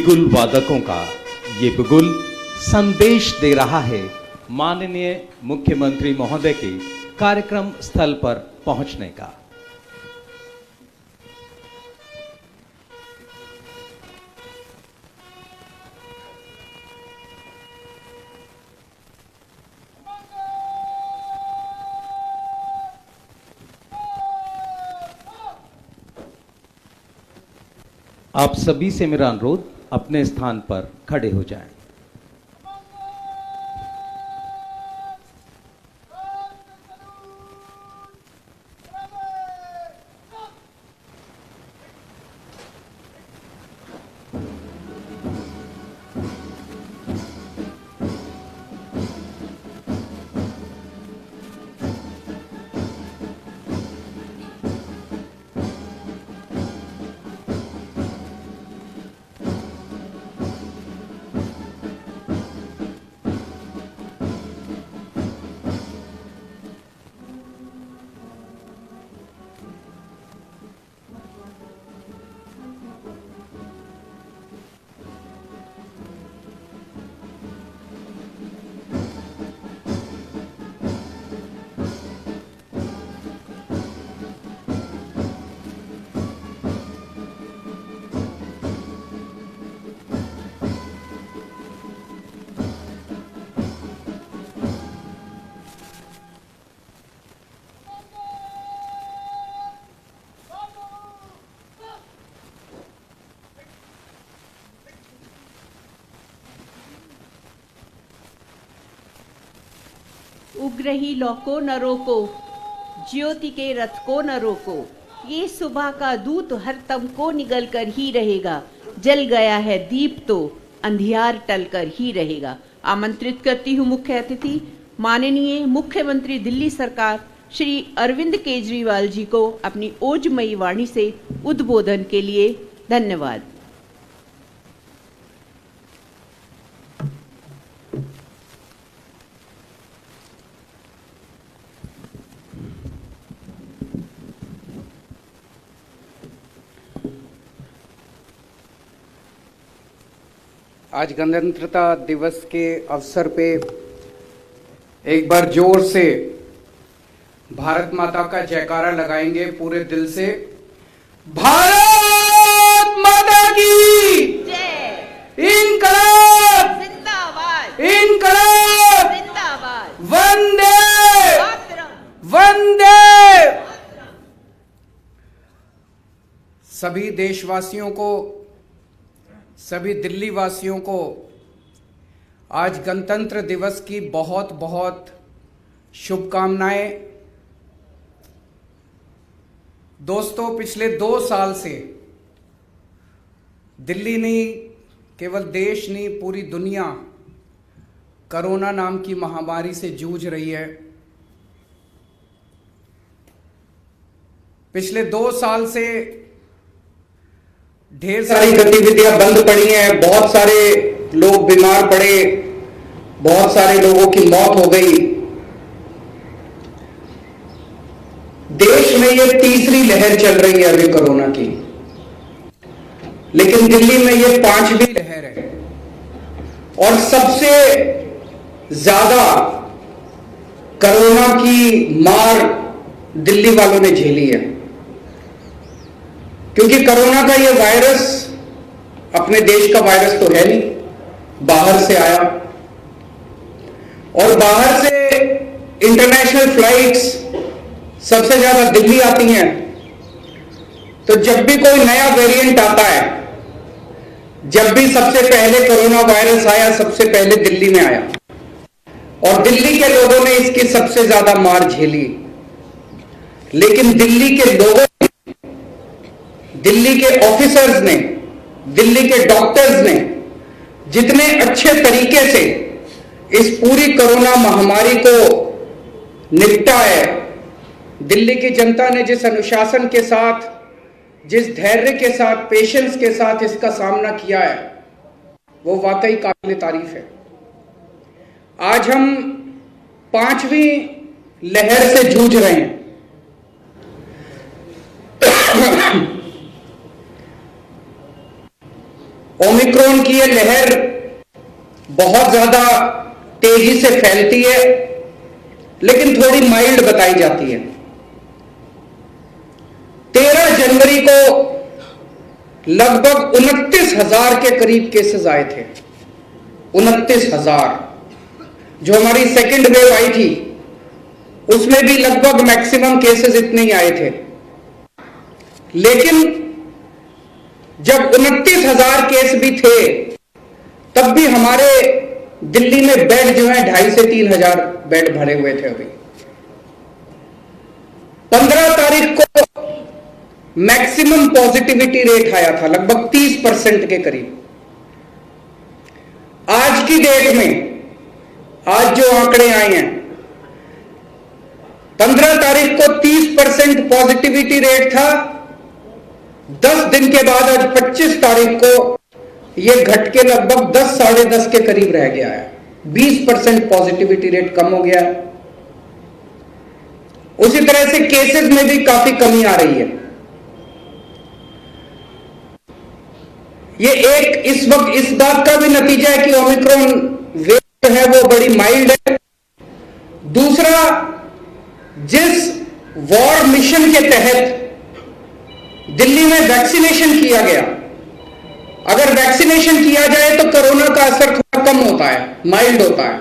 बिगुल वादकों का ये बिगुल संदेश दे रहा है माननीय मुख्यमंत्री महोदय के कार्यक्रम स्थल पर पहुंचने का। आप सभी से मेरा अनुरोध, अपने स्थान पर खड़े हो जाएं। उग्रही लौ को न रोको, ज्योति के रथ को न रोको, ये सुबह का दूत हर तम को निगल कर ही रहेगा, जल गया है दीप तो अंधियार टल कर ही रहेगा। आमंत्रित करती हूँ मुख्य अतिथि माननीय मुख्यमंत्री दिल्ली सरकार श्री अरविंद केजरीवाल जी को अपनी ओजमयी वाणी से उद्बोधन के लिए। धन्यवाद। आज गणतंत्रता दिवस के अवसर पे एक बार जोर से भारत माता का जयकारा लगाएंगे पूरे दिल से। भारत माता की जय। इनकलाब जिंदाबाद। इनकलाब जिंदाबाद। वंदे मातरम। वंदे। सभी देशवासियों को, सभी दिल्ली वासियों को आज गणतंत्र दिवस की बहुत बहुत शुभकामनाएं। दोस्तों, पिछले 2 साल से दिल्ली नहीं, केवल देश नहीं, पूरी दुनिया कोरोना नाम की महामारी से जूझ रही है। पिछले 2 साल से ढेर सारी गतिविधियां बंद पड़ी हैं, बहुत सारे लोग बीमार पड़े, बहुत सारे लोगों की मौत हो गई। देश में ये तीसरी लहर चल रही है अभी कोरोना की, लेकिन दिल्ली में ये 5वीं लहर है और सबसे ज्यादा कोरोना की मार दिल्ली वालों ने झेली है, क्योंकि कोरोना का ये वायरस अपने देश का वायरस तो है नहीं, बाहर से आया और बाहर से इंटरनेशनल फ्लाइट्स सबसे ज्यादा दिल्ली आती हैं। तो जब भी कोई नया वेरिएंट आता है, जब भी सबसे पहले कोरोना वायरस आया, सबसे पहले दिल्ली में आया और दिल्ली के लोगों ने इसकी सबसे ज्यादा मार झेली। लेकिन दिल्ली के लोगों, दिल्ली के ऑफिसर्स ने, दिल्ली के डॉक्टर्स ने जितने अच्छे तरीके से इस पूरी कोरोना महामारी को निपटा है, दिल्ली की जनता ने जिस अनुशासन के साथ, जिस धैर्य के साथ, पेशेंस के साथ इसका सामना किया है, वो वाकई काबिल तारीफ है। आज हम 5वीं लहर से जूझ रहे हैं। ओमिक्रॉन की यह लहर बहुत ज्यादा तेजी से फैलती है, लेकिन थोड़ी माइल्ड बताई जाती है। 13 जनवरी को लगभग 29,000 के करीब केसेस आए थे। 29,000। जो हमारी सेकेंड वेव आई थी उसमें भी लगभग मैक्सिमम केसेस इतने ही आए थे। लेकिन जब 29,000 केस भी थे तब भी हमारे दिल्ली में बेड जो है 2,500 से 3,000 बेड भरे हुए थे। अभी 15 तारीख को मैक्सिमम पॉजिटिविटी रेट आया था लगभग 30% के करीब। आज की डेट में, आज जो आंकड़े आए हैं, 15 तारीख को 30% पॉजिटिविटी रेट था। 10 दिन के बाद आज 25 तारीख को यह घट के लगभग 10 साढ़े 10 के करीब रह गया है। 20% पॉजिटिविटी रेट कम हो गया है। उसी तरह से केसेस में भी काफी कमी आ रही है। ये एक इस वक्त इस बात का भी नतीजा है कि ओमिक्रॉन वेव है वो बड़ी माइल्ड है। दूसरा, जिस वॉर मिशन के तहत दिल्ली में वैक्सीनेशन किया गया, अगर वैक्सीनेशन किया जाए तो कोरोना का असर थोड़ा कम होता है, माइल्ड होता है।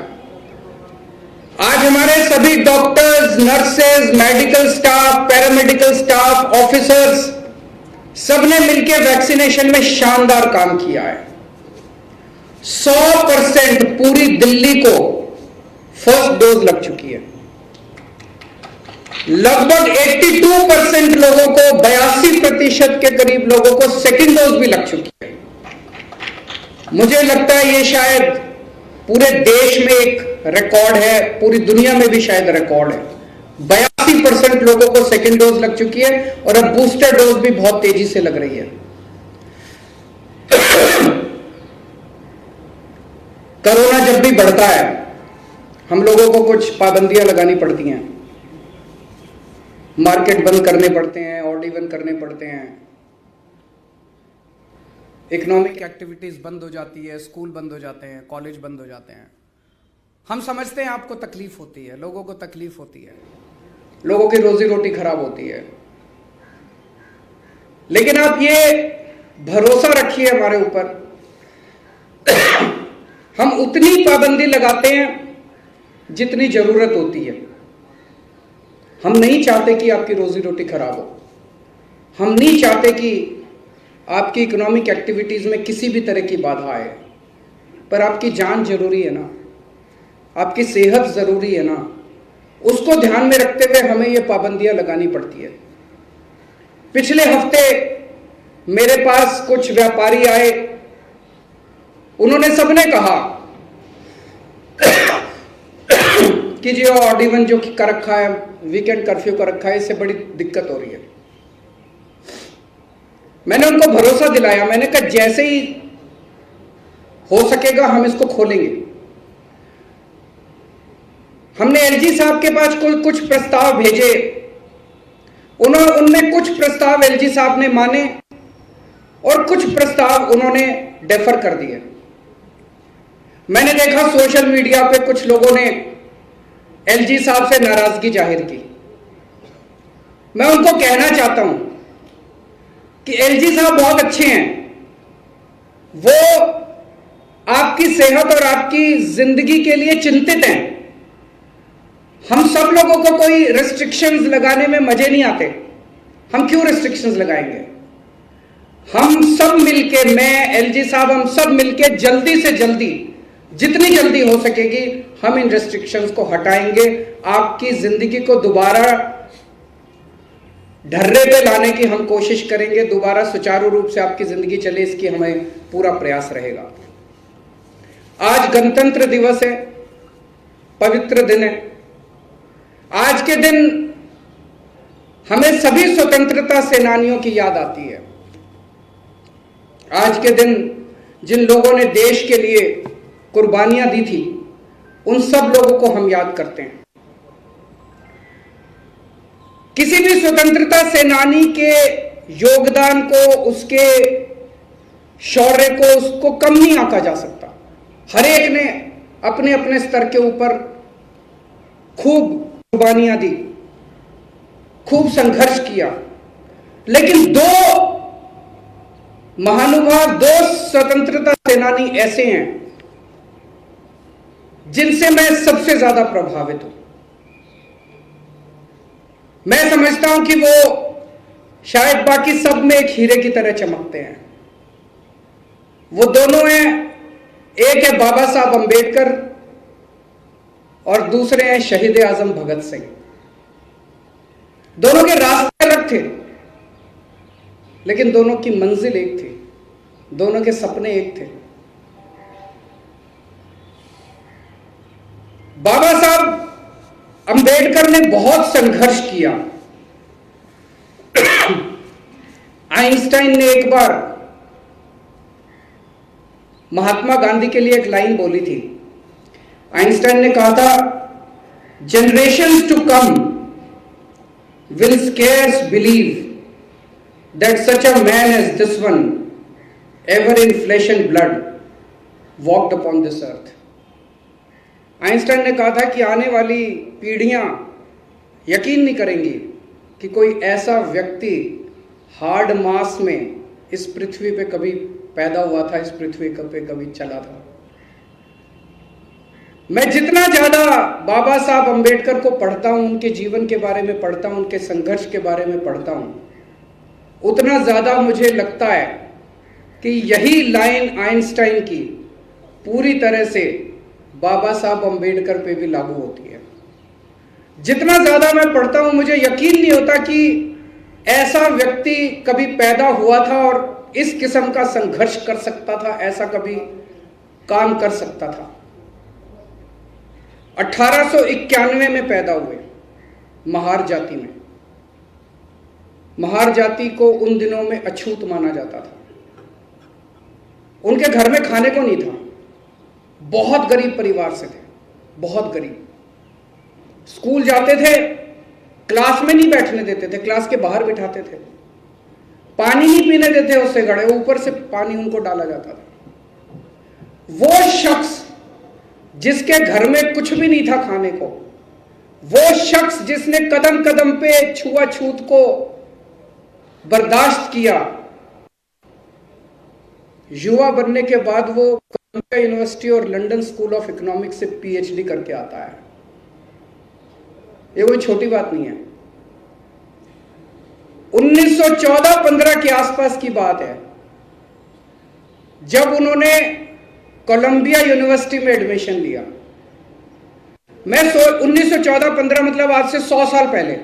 आज हमारे सभी doctors, nurses, medical staff, paramedical staff, officers सबने मिलकर वैक्सीनेशन में शानदार काम किया है। 100% पूरी दिल्ली को फर्स्ट डोज लग चुकी है। लगभग 82% लोगों को, 82% के करीब लोगों को सेकेंड डोज भी लग चुकी है। मुझे लगता है ये शायद पूरे देश में एक रिकॉर्ड है, पूरी दुनिया में भी शायद रिकॉर्ड है। 82% लोगों को सेकेंड डोज लग चुकी है और अब बूस्टर डोज भी बहुत तेजी से लग रही है। कोरोना जब भी बढ़ता है हम लोगों को कुछ पाबंदियां लगानी पड़ती हैं, मार्केट बंद करने पड़ते हैं, ऑडी बंद करने पड़ते हैं, इकोनॉमिक एक्टिविटीज बंद हो जाती है, स्कूल बंद हो जाते हैं, कॉलेज बंद हो जाते हैं। हम समझते हैं आपको तकलीफ होती है, लोगों को तकलीफ होती है, लोगों की रोजी रोटी खराब होती है, लेकिन आप ये भरोसा रखिए हमारे ऊपर, हम उतनी पाबंदी लगाते हैं जितनी जरूरत होती है। हम नहीं चाहते कि आपकी रोजी रोटी खराब हो, हम नहीं चाहते कि आपकी इकोनॉमिक एक्टिविटीज में किसी भी तरह की बाधा आए, पर आपकी जान जरूरी है ना, आपकी सेहत जरूरी है ना, उसको ध्यान में रखते हुए हमें ये पाबंदियां लगानी पड़ती है। पिछले हफ्ते मेरे पास कुछ व्यापारी आए, उन्होंने सबने कहा कि जो ऑड इवन जो कर रखा है, वीकेंड कर्फ्यू कर रखा है, इससे बड़ी दिक्कत हो रही है। मैंने उनको भरोसा दिलाया, मैंने कहा जैसे ही हो सकेगा हम इसको खोलेंगे। हमने एलजी साहब के पास कुछ प्रस्ताव भेजे, उनमें कुछ प्रस्ताव एलजी साहब ने माने और कुछ प्रस्ताव उन्होंने डेफर कर दिए। मैंने देखा सोशल मीडिया पे कुछ लोगों ने एलजी साहब से नाराजगी जाहिर की। मैं उनको कहना चाहता हूं कि एलजी साहब बहुत अच्छे हैं, वो आपकी सेहत और आपकी जिंदगी के लिए चिंतित हैं। हम सब लोगों को कोई रेस्ट्रिक्शंस लगाने में मजे नहीं आते, हम क्यों रेस्ट्रिक्शंस लगाएंगे? हम सब मिलके, मैं, एलजी साहब, हम सब मिलके जल्दी से जल्दी, जितनी जल्दी हो सकेगी हम इन रेस्ट्रिक्शंस को हटाएंगे। आपकी जिंदगी को दोबारा ढर्रे पे लाने की हम कोशिश करेंगे, दोबारा सुचारू रूप से आपकी जिंदगी चले, इसकी हमें पूरा प्रयास रहेगा। आज गणतंत्र दिवस है, पवित्र दिन है। आज के दिन हमें सभी स्वतंत्रता सेनानियों की याद आती है। आज के दिन जिन लोगों ने देश के लिए कुर्बानियां दी थी, उन सब लोगों को हम याद करते हैं। किसी भी स्वतंत्रता सेनानी के योगदान को, उसके शौर्य को, उसको कम नहीं आंका जा सकता। हर एक ने अपने अपने स्तर के ऊपर खूब कुर्बानियां दी, खूब संघर्ष किया, लेकिन दो महानुभाव, दो स्वतंत्रता सेनानी ऐसे हैं जिनसे मैं सबसे ज्यादा प्रभावित हूं। मैं समझता हूं कि वो शायद बाकी सब में एक हीरे की तरह चमकते हैं। वो दोनों हैं, एक है बाबा साहब अंबेडकर और दूसरे हैं शहीद आजम भगत सिंह। दोनों के रास्ते अलग थे, लेकिन दोनों की मंजिल एक थी, दोनों के सपने एक थे। बाबा साहब अंबेडकर ने बहुत संघर्ष किया। आइंस्टाइन ने एक बार महात्मा गांधी के लिए एक लाइन बोली थी। आइंस्टाइन ने कहा था, generations to come will scarce believe that such a man as this one, ever in flesh and blood, walked upon this earth. Einstein ने कहा था कि आने वाली पीढ़ियां यकीन नहीं करेंगी कि कोई ऐसा व्यक्ति हार्ड मास में इस पृथ्वी पे कभी पैदा हुआ था, इस पृथ्वी पे कभी चला था। मैं जितना ज्यादा बाबा साहब अंबेडकर को पढ़ता हूं, उनके जीवन के बारे में पढ़ता हूं, उनके संघर्ष के बारे में पढ़ता हूं, उतना ज्यादा मुझे लगता है कि यही लाइन आइंस्टाइन की पूरी तरह से बाबा साहब अंबेडकर पे भी लागू होती है। जितना ज्यादा मैं पढ़ता हूं, मुझे यकीन नहीं होता कि ऐसा व्यक्ति कभी पैदा हुआ था और इस किस्म का संघर्ष कर सकता था, ऐसा कभी काम कर सकता था। 1891 में पैदा हुए महार जाति में। महार जाति को उन दिनों में अछूत माना जाता था। उनके घर में खाने को नहीं था, बहुत गरीब परिवार से थे, बहुत गरीब। स्कूल जाते थे, क्लास में नहीं बैठने देते थे, क्लास के बाहर बिठाते थे। पानी नहीं पीने देते उससे गड़े, ऊपर से पानी उनको डाला जाता था। वो शख्स जिसके घर में कुछ भी नहीं था खाने को, वो शख्स जिसने कदम कदम पे छुआछूत को बर्दाश्त किया, युवा बनने के बाद वो कोलंबिया यूनिवर्सिटी और लंदन स्कूल ऑफ इकोनॉमिक्स से पीएचडी करके आता है। ये कोई छोटी बात नहीं है। 1914-15 के आसपास की बात है, जब उन्होंने कोलंबिया यूनिवर्सिटी में एडमिशन लिया। मैं 1914-15 मतलब आज से 100 साल पहले।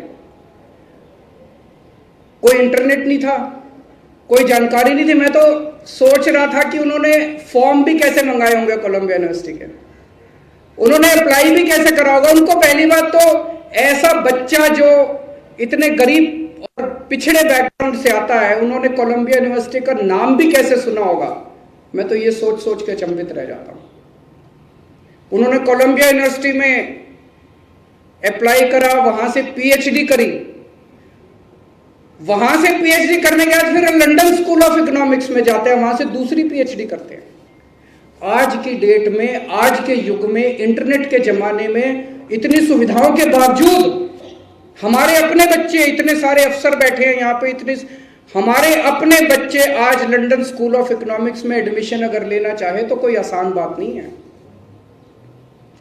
कोई इंटरनेट नहीं था, कोई जानकारी नहीं थी। मैं तो सोच रहा था कि उन्होंने फॉर्म भी कैसे मंगाए होंगे कोलंबिया यूनिवर्सिटी के, उन्होंने अप्लाई भी कैसे करा होगा। उनको पहली बात तो ऐसा बच्चा जो इतने गरीब और पिछड़े बैकग्राउंड से आता है, उन्होंने कोलंबिया यूनिवर्सिटी का नाम भी कैसे सुना होगा। मैं तो ये सोच सोच के अचंभित रह जाता हूं। उन्होंने कोलंबिया यूनिवर्सिटी में अप्लाई करा, वहां से पीएचडी करी, वहां से पीएचडी करने के बाद फिर लंदन स्कूल ऑफ इकोनॉमिक्स में जाते हैं, वहां से दूसरी पीएचडी करते हैं। आज की डेट में, आज के युग में, इंटरनेट के जमाने में इतनी सुविधाओं के बावजूद हमारे अपने बच्चे, इतने सारे अफसर बैठे हैं यहाँ पे, इतने हमारे अपने बच्चे आज लंदन स्कूल ऑफ इकोनॉमिक्स में एडमिशन अगर लेना चाहे तो कोई आसान बात नहीं है।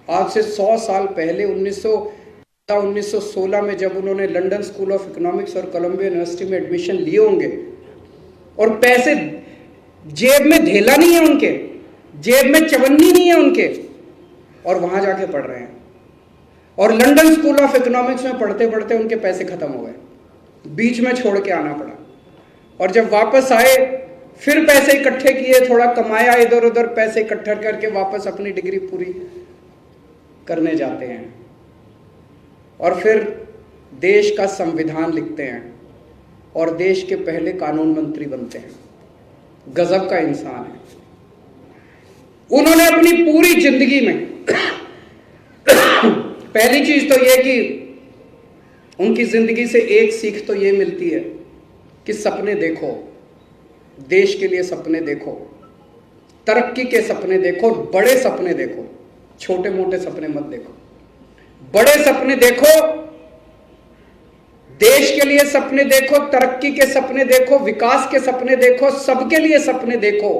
आज से 100 साल पहले 1916 में जब उन्होंने लंदन स्कूल ऑफ इकोनॉमिक्स और कोलंबिया यूनिवर्सिटी में एडमिशन लिए होंगे, और पैसे जेब में धेला नहीं है उनके, जेब में चवन्नी नहीं है उनके, और वहां जाके पढ़ रहे हैं। और लंदन स्कूल ऑफ इकोनॉमिक्स में पढ़ते पढ़ते उनके पैसे खत्म हो गए, बीच में छोड़ के आना पड़ा। और जब वापस आए फिर पैसे इकट्ठे किए, थोड़ा कमाया, इधर उधर पैसे इकट्ठा करके वापस अपनी डिग्री पूरी करने जाते हैं और फिर देश का संविधान लिखते हैं और देश के पहले कानून मंत्री बनते हैं। गजब का इंसान है। उन्होंने अपनी पूरी जिंदगी में पहली चीज तो यह कि उनकी जिंदगी से एक सीख तो यह मिलती है कि सपने देखो, देश के लिए सपने देखो, तरक्की के सपने देखो, बड़े सपने देखो, छोटे मोटे सपने मत देखो। बड़े सपने देखो, देश के लिए सपने देखो, तरक्की के सपने देखो, विकास के सपने देखो, सबके लिए सपने देखो।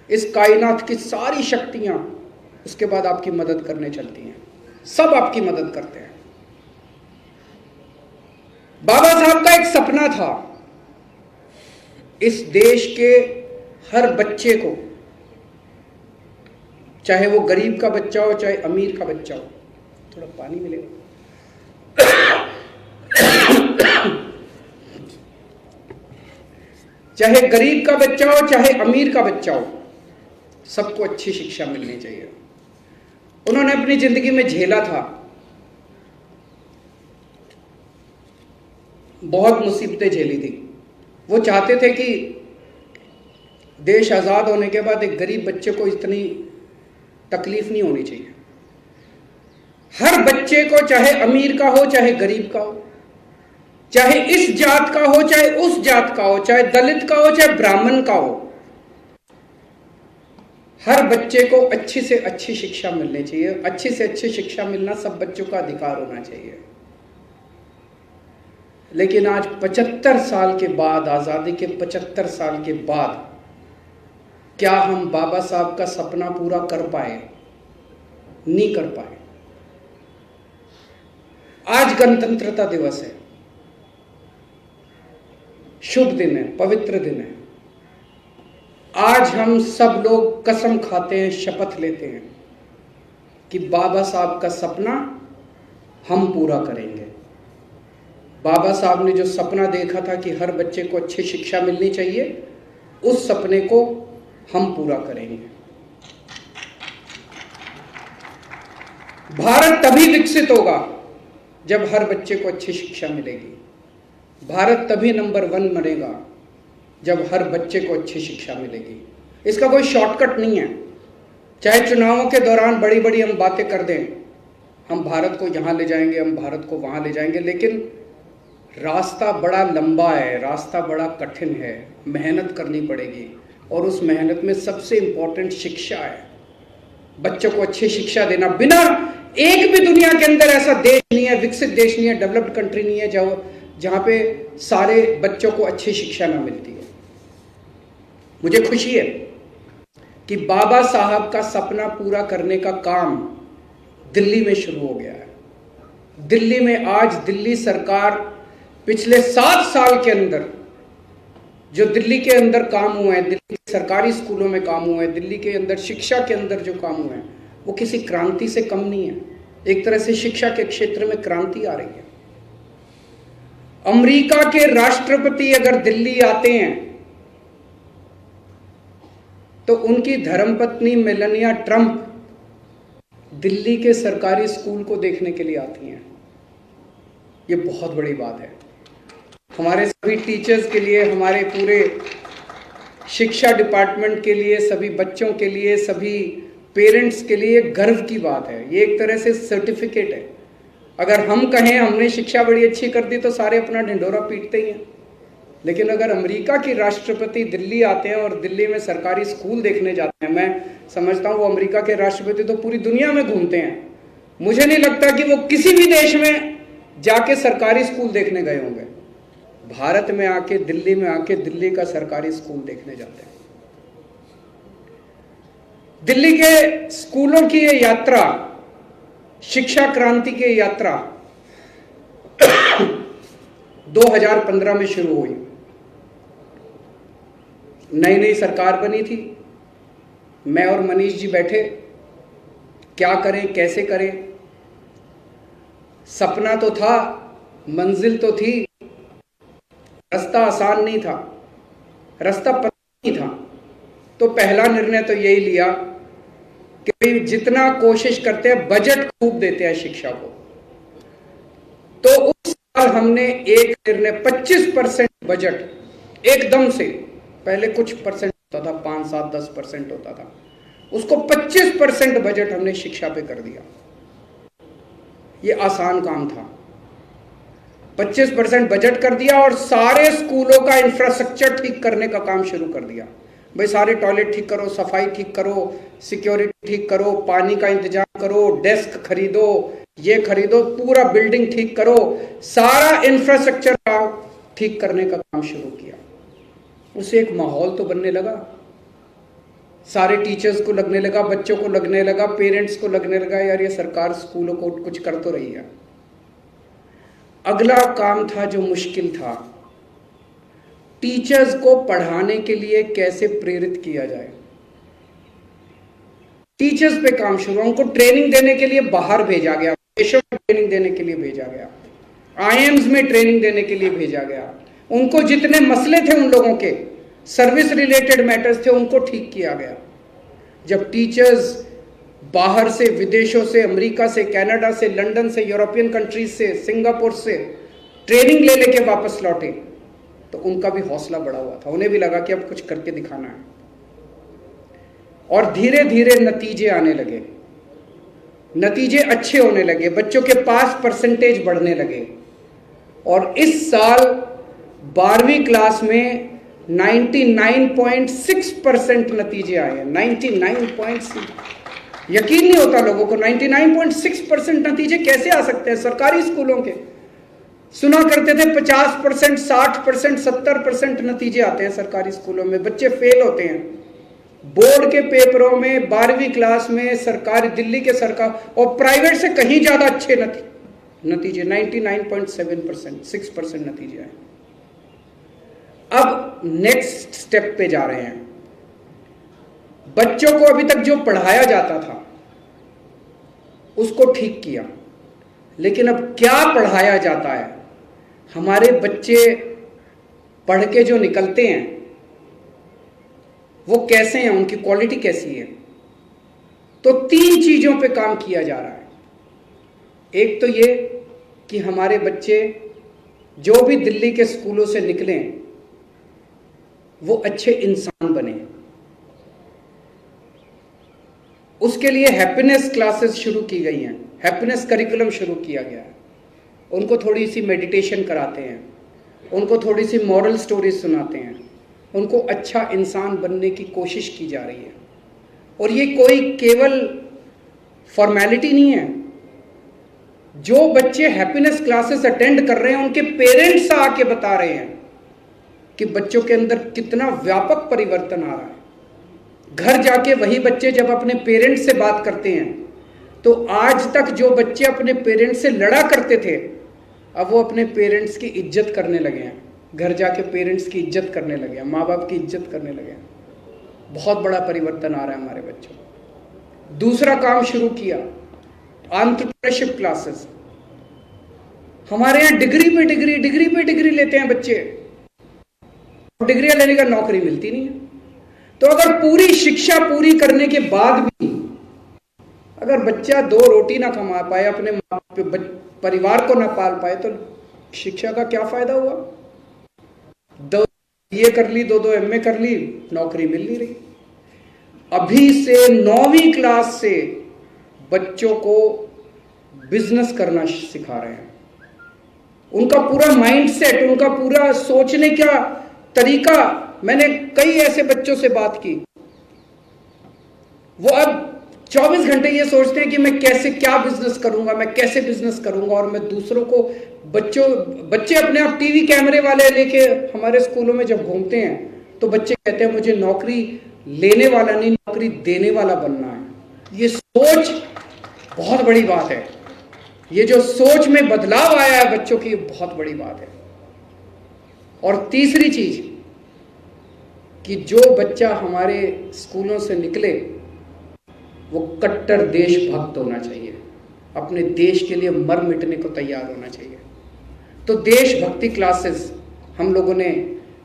इस कायनात की सारी शक्तियां उसके बाद आपकी मदद करने चलती हैं, सब आपकी मदद करते हैं। बाबा साहब का एक सपना था, इस देश के हर बच्चे को, चाहे वो गरीब का बच्चा हो चाहे अमीर का बच्चा हो, थोड़ा पानी मिलेगा, चाहे गरीब का बच्चा हो चाहे अमीर का बच्चा हो, सबको अच्छी शिक्षा मिलनी चाहिए। उन्होंने अपनी जिंदगी में झेला था, बहुत मुसीबतें झेली थी। वो चाहते थे कि देश आजाद होने के बाद एक गरीब बच्चे को इतनी तकलीफ नहीं होनी चाहिए। हर बच्चे को, चाहे अमीर का हो चाहे गरीब का हो, चाहे इस जात का हो चाहे उस जात का हो, चाहे दलित का हो चाहे ब्राह्मण का हो, हर बच्चे को अच्छी से अच्छी शिक्षा मिलनी चाहिए। अच्छी से अच्छी शिक्षा मिलना सब बच्चों का अधिकार होना चाहिए। लेकिन आज 75 साल के बाद, आजादी के 75 साल के बाद, क्या हम बाबा साहब का सपना पूरा कर पाए? नहीं कर पाए। आज गणतंत्रता दिवस है, शुभ दिन है, पवित्र दिन है। आज हम सब लोग कसम खाते हैं, शपथ लेते हैं कि बाबा साहब का सपना हम पूरा करेंगे। बाबा साहब ने जो सपना देखा था कि हर बच्चे को अच्छी शिक्षा मिलनी चाहिए, उस सपने को हम पूरा करेंगे। भारत तभी विकसित होगा जब हर बच्चे को अच्छी शिक्षा मिलेगी। भारत तभी नंबर 1 बनेगा जब हर बच्चे को अच्छी शिक्षा मिलेगी। इसका कोई शॉर्टकट नहीं है। चाहे चुनावों के दौरान बड़ी बड़ी हम बातें कर दें, हम भारत को यहाँ ले जाएंगे, हम भारत को वहाँ ले जाएंगे, लेकिन रास्ता बड़ा लंबा है, रास्ता बड़ा कठिन है, मेहनत करनी पड़ेगी। और उस मेहनत में सबसे इंपॉर्टेंट शिक्षा है। बच्चों को अच्छी शिक्षा देना। बिना एक भी दुनिया के अंदर ऐसा देश नहीं है, विकसित देश नहीं है, डेवलप्ड कंट्री नहीं है जहाँ पे सारे बच्चों को अच्छी शिक्षा ना मिलती है। मुझे खुशी है कि बाबा साहब का सपना पूरा करने का काम दिल्ली में शुरू हो गया है। दिल्ली में आज दिल्ली सरकार पिछले 7 साल के अंदर जो दिल्ली के अंदर काम हुए हैं, दिल्ली के सरकारी स्कूलों में काम हुए हैं, दिल्ली के अंदर शिक्षा के अंदर जो काम हुए हैं, वो किसी क्रांति से कम नहीं है। एक तरह से शिक्षा के क्षेत्र में क्रांति आ रही है। अमेरिका के राष्ट्रपति अगर दिल्ली आते हैं तो उनकी धर्मपत्नी मेलानिया ट्रंप दिल्ली के सरकारी स्कूल को देखने के लिए आती हैं। ये बहुत बड़ी बात है हमारे सभी टीचर्स के लिए, हमारे पूरे शिक्षा डिपार्टमेंट के लिए, सभी बच्चों के लिए, सभी पेरेंट्स के लिए गर्व की बात है। ये एक तरह से सर्टिफिकेट है। अगर हम कहें हमने शिक्षा बड़ी अच्छी कर दी तो सारे अपना ढिंढोरा पीटते ही हैं, लेकिन अगर अमेरिका की राष्ट्रपति दिल्ली आते हैं और दिल्ली में सरकारी स्कूल देखने जाते हैं, मैं समझता हूँ वो अमेरिका के राष्ट्रपति तो पूरी दुनिया में घूमते हैं। मुझे नहीं लगता कि वो किसी भी देश में जाके सरकारी स्कूल देखने गए होंगे। भारत में आके, दिल्ली में आके दिल्ली का सरकारी स्कूल देखने जाते हैं। दिल्ली के स्कूलों की ये यात्रा, शिक्षा क्रांति की यात्रा 2015 में शुरू हुई। नई नई सरकार बनी थी, मैं और मनीष जी बैठे, क्या करें कैसे करें। सपना तो था, मंजिल तो थी, रास्ता आसान नहीं था, रास्ता पता नहीं था। तो पहला निर्णय तो यही लिया कि जितना कोशिश करते हैं, बजट खूब देते हैं शिक्षा को। तो उस साल हमने एक निर्णय 25% बजट एकदम से, पहले कुछ परसेंट होता था, 5, 7, 10% होता था, उसको 25% बजट हमने शिक्षा पे कर दिया। ये आसान काम था। 25% बजट कर दिया और सारे स्कूलों का इंफ्रास्ट्रक्चर ठीक करने का काम शुरू कर दिया। भाई सारे टॉयलेट ठीक करो, सफाई ठीक करो, सिक्योरिटी ठीक करो, पानी का इंतजाम करो, डेस्क खरीदो, ये खरीदो, पूरा बिल्डिंग ठीक करो, सारा इंफ्रास्ट्रक्चर का ठीक करने का काम शुरू किया। उससे एक माहौल तो बनने लगा, सारे टीचर्स को लगने लगा, बच्चों को लगने लगा, पेरेंट्स को लगने लगा यार ये सरकार स्कूलों को कुछ कर तो रही है। अगला काम था जो मुश्किल था, टीचर्स को पढ़ाने के लिए कैसे प्रेरित किया जाए। टीचर्स पे काम शुरू, उनको ट्रेनिंग देने के लिए बाहर भेजा गया, देशों में ट्रेनिंग देने के लिए भेजा गया, आईएम्स में ट्रेनिंग देने के लिए भेजा गया। उनको जितने मसले थे उन लोगों के सर्विस रिलेटेड मैटर्स थे उनको ठीक किया गया। जब टीचर्स बाहर से, विदेशों से, अमेरिका से, कनाडा से, लंदन से, यूरोपियन कंट्रीज से, सिंगापुर से ट्रेनिंग ले लेके वापस लौटे तो उनका भी हौसला बढ़ा हुआ था, उन्हें भी लगा कि अब कुछ करके दिखाना है। और धीरे धीरे नतीजे आने लगे, नतीजे अच्छे होने लगे, बच्चों के पास परसेंटेज बढ़ने लगे। और इस साल 12वीं क्लास में 99.6% नतीजे आए हैं। 99.6, यकीन नहीं होता लोगों को, 99.6% नतीजे कैसे आ सकते हैं सरकारी स्कूलों के। सुना करते थे 50%, 60%, 70% नतीजे आते हैं सरकारी स्कूलों में, बच्चे फेल होते हैं बोर्ड के पेपरों में। 12वीं क्लास में सरकारी, दिल्ली के सरकार और प्राइवेट से कहीं ज्यादा अच्छे नतीजे 99.7%, 6% नतीजे आए। अब नेक्स्ट स्टेप पे जा रहे हैं। बच्चों को अभी तक जो पढ़ाया जाता था उसको ठीक किया, लेकिन अब क्या पढ़ाया जाता है, हमारे बच्चे पढ़ के जो निकलते हैं वो कैसे हैं, उनकी क्वालिटी कैसी है। तो 3 चीजों पे काम किया जा रहा है। एक तो ये कि हमारे बच्चे जो भी दिल्ली के स्कूलों से निकलें वो अच्छे इंसान बने। उसके लिए हैप्पीनेस क्लासेस शुरू की गई हैं, हैप्पीनेस करिकुलम शुरू किया गया है। उनको थोड़ी सी मेडिटेशन कराते हैं, उनको थोड़ी सी मॉरल स्टोरीज सुनाते हैं, उनको अच्छा इंसान बनने की कोशिश की जा रही है। और ये कोई केवल फॉर्मेलिटी नहीं है। जो बच्चे हैप्पीनेस क्लासेस अटेंड कर रहे हैं उनके पेरेंट्स आके बता रहे हैं कि बच्चों के अंदर कितना व्यापक परिवर्तन आ रहा है। घर जाके वही बच्चे जब अपने पेरेंट्स से बात करते हैं तो आज तक जो बच्चे अपने पेरेंट्स से लड़ा करते थे अब वो अपने पेरेंट्स की इज्जत करने लगे हैं। घर जाके पेरेंट्स की इज्जत करने लगे हैं, माँ बाप की इज्जत करने लगे हैं। बहुत बड़ा परिवर्तन आ रहा है हमारे बच्चों। दूसरा काम शुरू किया, एंटरप्रेन्योरशिप क्लासेस। हमारे यहाँ डिग्री पे डिग्री लेते हैं बच्चे, डिग्रियां लेने का नौकरी मिलती नहीं है। तो अगर पूरी शिक्षा पूरी करने के बाद भी अगर बच्चा 2 रोटी ना कमा पाए, अपने परिवार को ना पाल पाए, तो शिक्षा का क्या फायदा हुआ। 2 BA कर ली, 2 MA कर ली, नौकरी मिल नहीं रही। अभी से 9वीं क्लास से बच्चों को बिजनेस करना सिखा रहे हैं। उनका पूरा माइंडसेट, उनका पूरा सोचने का तरीका, मैंने कई ऐसे बच्चों से बात की, वो अब 24 घंटे ये सोचते हैं कि मैं कैसे, क्या बिजनेस करूंगा, मैं कैसे बिजनेस करूंगा। और मैं दूसरों को, बच्चे अपने आप टीवी कैमरे वाले लेके हमारे स्कूलों में जब घूमते हैं तो बच्चे कहते हैं मुझे नौकरी लेने वाला नहीं, नौकरी देने वाला बनना है। ये सोच बहुत बड़ी बात है। ये जो सोच में बदलाव आया है बच्चों की, बहुत बड़ी बात है। और तीसरी चीज कि जो बच्चा हमारे स्कूलों से निकले वो कट्टर देशभक्त होना चाहिए, अपने देश के लिए मर मिटने को तैयार होना चाहिए। तो देशभक्ति क्लासेस हम लोगों ने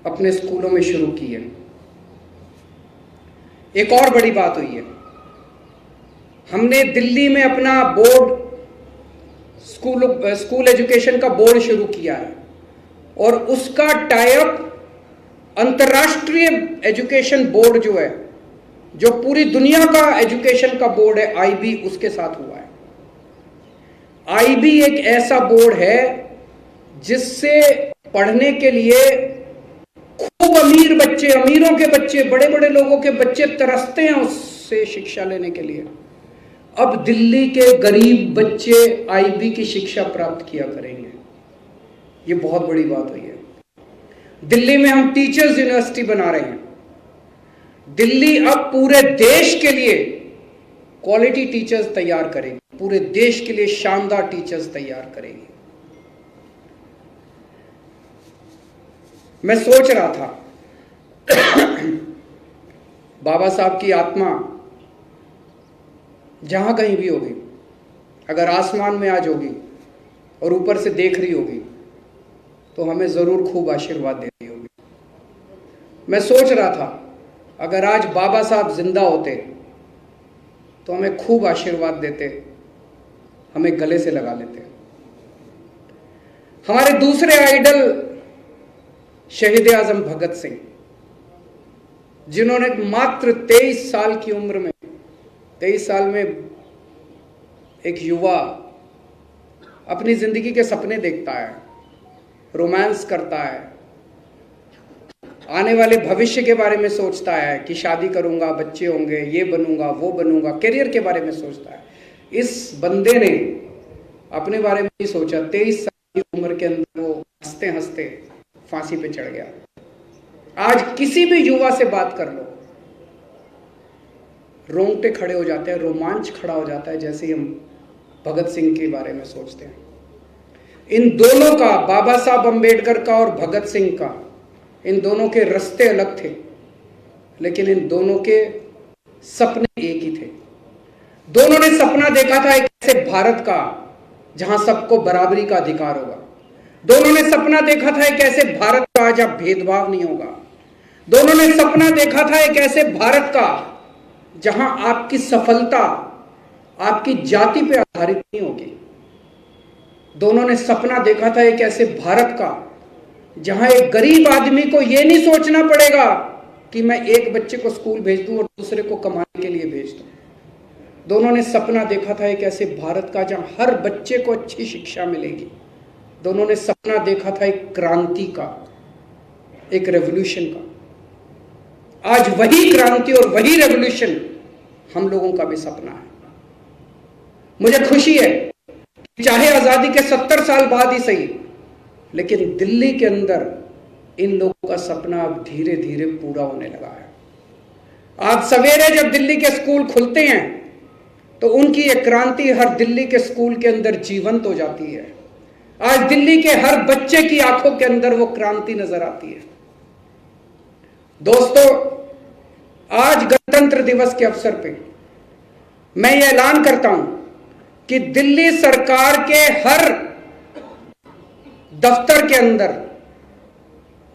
अपने स्कूलों में शुरू की है। एक और बड़ी बात हुई है, हमने दिल्ली में अपना बोर्ड, स्कूल एजुकेशन का बोर्ड शुरू किया है और उसका टाई अप अंतर्राष्ट्रीय एजुकेशन बोर्ड जो है, जो पूरी दुनिया का एजुकेशन का बोर्ड है, IB, उसके साथ हुआ है। IB एक ऐसा बोर्ड है जिससे पढ़ने के लिए खूब अमीर बच्चे, अमीरों के बच्चे, बड़े बड़े लोगों के बच्चे तरसते हैं उससे शिक्षा लेने के लिए। अब दिल्ली के गरीब बच्चे आईबी की शिक्षा प्राप्त किया करेंगे। ये बहुत बड़ी बात हुई है। दिल्ली में हम टीचर्स यूनिवर्सिटी बना रहे हैं। दिल्ली अब पूरे देश के लिए क्वालिटी टीचर्स तैयार करेगी, पूरे देश के लिए शानदार टीचर्स तैयार करेगी। मैं सोच रहा था बाबा साहब की आत्मा जहां कहीं भी होगी, अगर आसमान में आज होगी और ऊपर से देख रही होगी तो हमें जरूर खूब आशीर्वाद दे रही होगी। मैं सोच रहा था अगर आज बाबा साहब जिंदा होते तो हमें खूब आशीर्वाद देते, हमें गले से लगा लेते। हमारे दूसरे आइडल शहीद आजम भगत सिंह, जिन्होंने मात्र 23 साल की उम्र में, 23 साल में एक युवा अपनी जिंदगी के सपने देखता है, रोमांस करता है, आने वाले भविष्य के बारे में सोचता है कि शादी करूंगा, बच्चे होंगे, ये बनूंगा, वो बनूंगा, करियर के बारे में सोचता है। इस बंदे ने अपने बारे में नहीं सोचा। 23 साल की उम्र के अंदर वो हंसते हंसते फांसी पे चढ़ गया। आज किसी भी युवा से बात कर लो, रोंगटे खड़े हो जाते हैं, रोमांच खड़ा हो जाता है जैसे ही हम भगत सिंह के बारे में सोचते हैं। इन दोनों का, बाबा साहब अंबेडकर का और भगत सिंह का, इन दोनों के रास्ते अलग थे, लेकिन इन दोनों के सपने एक ही थे। दोनों ने सपना देखा था एक ऐसे भारत का जहां सबको बराबरी का अधिकार होगा। दोनों ने सपना देखा था एक ऐसे भारत का जहां भेदभाव नहीं होगा। दोनों ने सपना देखा था एक ऐसे भारत का जहां आपकी सफलता आपकी जाति पे आधारित नहीं होगी। दोनों ने सपना देखा था एक ऐसे भारत का जहां एक गरीब आदमी को यह नहीं सोचना पड़ेगा कि मैं एक बच्चे को स्कूल भेज दूं और दूसरे को कमाने के लिए भेज दूं। दोनों ने सपना देखा था एक ऐसे भारत का जहां हर बच्चे को अच्छी शिक्षा मिलेगी। दोनों ने सपना देखा था एक क्रांति का, एक रेवोल्यूशन का। आज वही क्रांति और वही रेवोल्यूशन हम लोगों का भी सपना है। मुझे खुशी है कि चाहे आजादी के 70 साल बाद ही सही, लेकिन दिल्ली के अंदर इन लोगों का सपना अब धीरे धीरे पूरा होने लगा है। आज सवेरे जब दिल्ली के स्कूल खुलते हैं तो उनकी एक क्रांति हर दिल्ली के स्कूल के अंदर जीवंत हो जाती है। आज दिल्ली के हर बच्चे की आंखों के अंदर वो क्रांति नजर आती है। दोस्तों, आज गणतंत्र दिवस के अवसर पे मैं ये ऐलान करता हूं कि दिल्ली सरकार के हर दफ्तर के अंदर,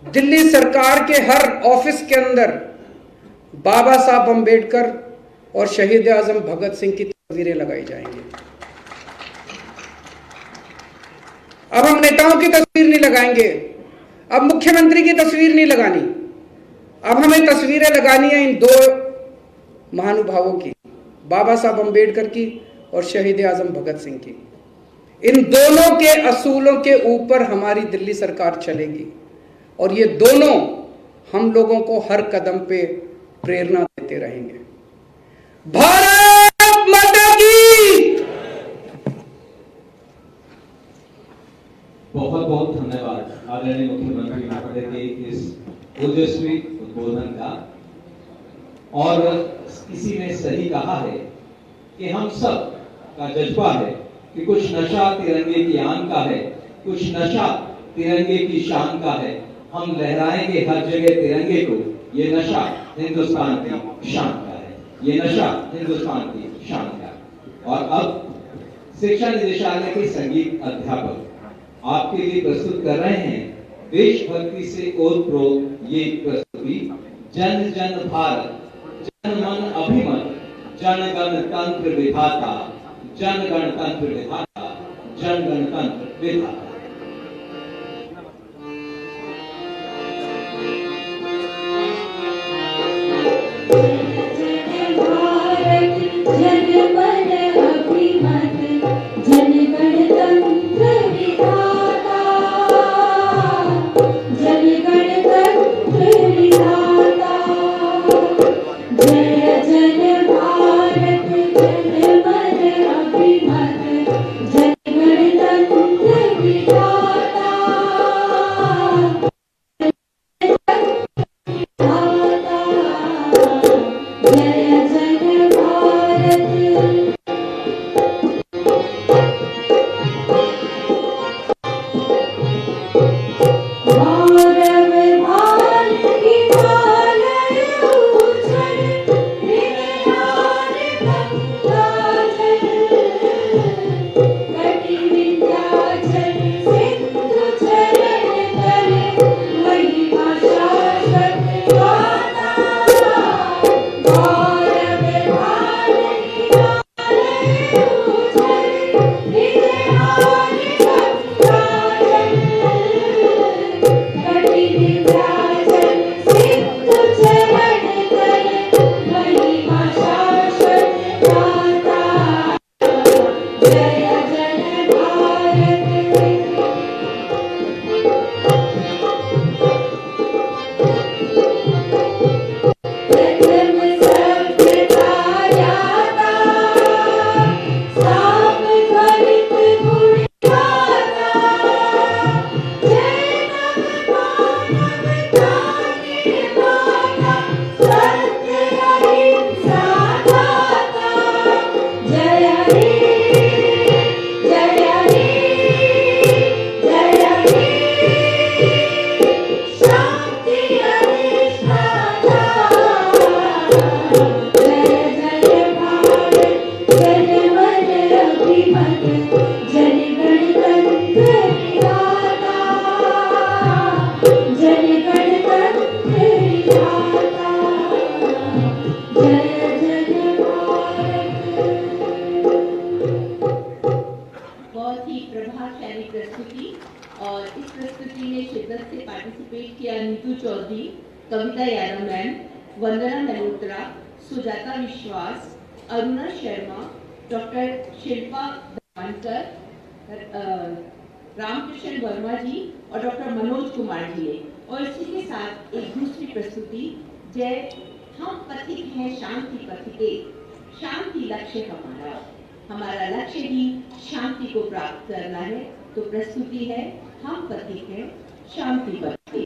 दिल्ली सरकार के हर ऑफिस के अंदर बाबा साहब अंबेडकर और शहीद आजम भगत सिंह की तस्वीरें लगाई जाएंगी। अब हम नेताओं की तस्वीर नहीं लगाएंगे, अब मुख्यमंत्री की तस्वीर नहीं लगानी, अब हमें तस्वीरें लगानी है इन दो महानुभावों की, बाबा साहब अंबेडकर की और शहीद आजम भगत सिंह की। इन दोनों के असूलों के ऊपर हमारी दिल्ली सरकार चलेगी और ये दोनों हम लोगों को हर कदम पे प्रेरणा देते रहेंगे। भारत माता की। बहुत बहुत धन्यवाद आदरणीय मुख्यमंत्री महोदय के इस ओजस्वी उद्बोधन का। और किसी ने सही कहा है कि हम सब का जज्बा है कि कुछ नशा तिरंगे की आन का है, कुछ नशा तिरंगे की शान का है। हम लहराएंगे हर जगह तिरंगे को, ये नशा हिंदुस्तान की शान का है, ये नशा हिंदुस्तान की शान का है। और अब शिक्षा निदेशालय के संगीत अध्यापक आपके लिए प्रस्तुत कर रहे हैं देशभक्ति से ओतप्रोत ये प्रस्तुति, जन जन भारत, जन मन अभिमत, जन गणतंत्र विधाता, जन गणतंत्र विधाता, जन गणतंत्र विधाता। जन गणतंत्र विधाता। पार्टिसिपेट किया नीतू चौधरी, कविता यादव मैम, वंदना मल्होत्रा, सुजाता विश्वास, अरुणा शर्मा, डॉक्टर शिल्पा दवानकर, रामकृष्ण वर्मा जी और डॉक्टर मनोज कुमार जी ने। और इसी के साथ एक दूसरी प्रस्तुति जय हम पथिक हैं शांति पथिके, शांति लक्ष्य हमारा लक्ष्य ही शांति को प्राप्त करना है। तो प्रस्तुति है हम पथिक हैं शांति पथिके।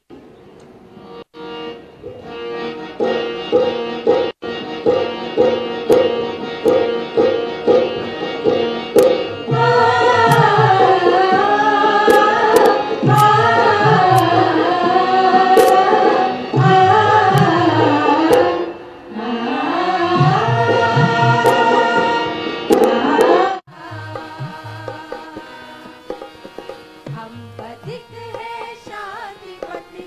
हम पथिक हैं शांति पथिके।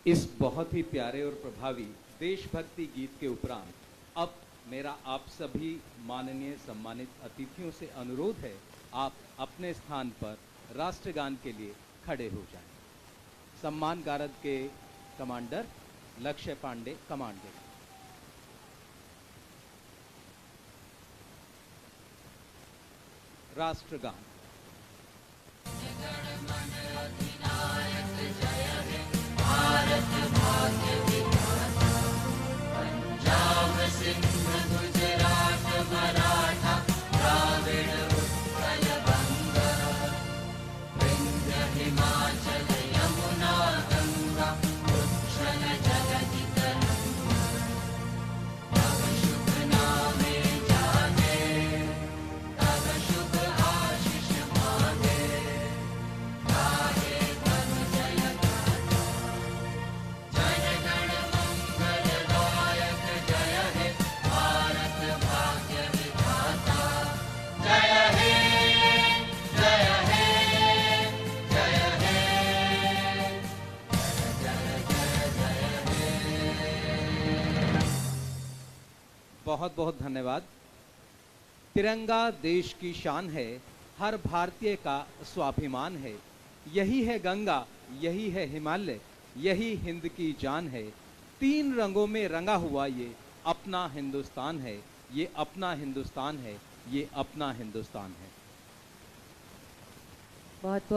इस बहुत ही प्यारे और प्रभावी देशभक्ति गीत के उपरांत अब मेरा आप सभी माननीय सम्मानित अतिथियों से अनुरोध है, आप अपने स्थान पर राष्ट्रगान के लिए खड़े हो जाएं। सम्मान गारद के कमांडर लक्ष्य पांडे कमांडर। राष्ट्रगान। पंजाब सिंध गुजरात मराठा द्राविड़ उत्कल बंग विंध्य हिमाचल यमुना गंगा उच्छल जगति तरंग तव शुभ नामे जागे तव शुभ आशीष मांगे गाहे तव जय गाथा जय गण मंगलदायक जय हे भारत भाग्य विधाता जय हे जय हे जय हे जय जय जय हे। बहुत बहुत धन्यवाद। तिरंगा देश की शान है, हर भारतीय का स्वाभिमान है। यही है गंगा, यही है हिमालय, यही हिंद की जान है। 3 रंगों में रंगा हुआ ये अपना हिंदुस्तान है, ये अपना हिंदुस्तान है, ये अपना हिंदुस्तान है। बहुत बहुत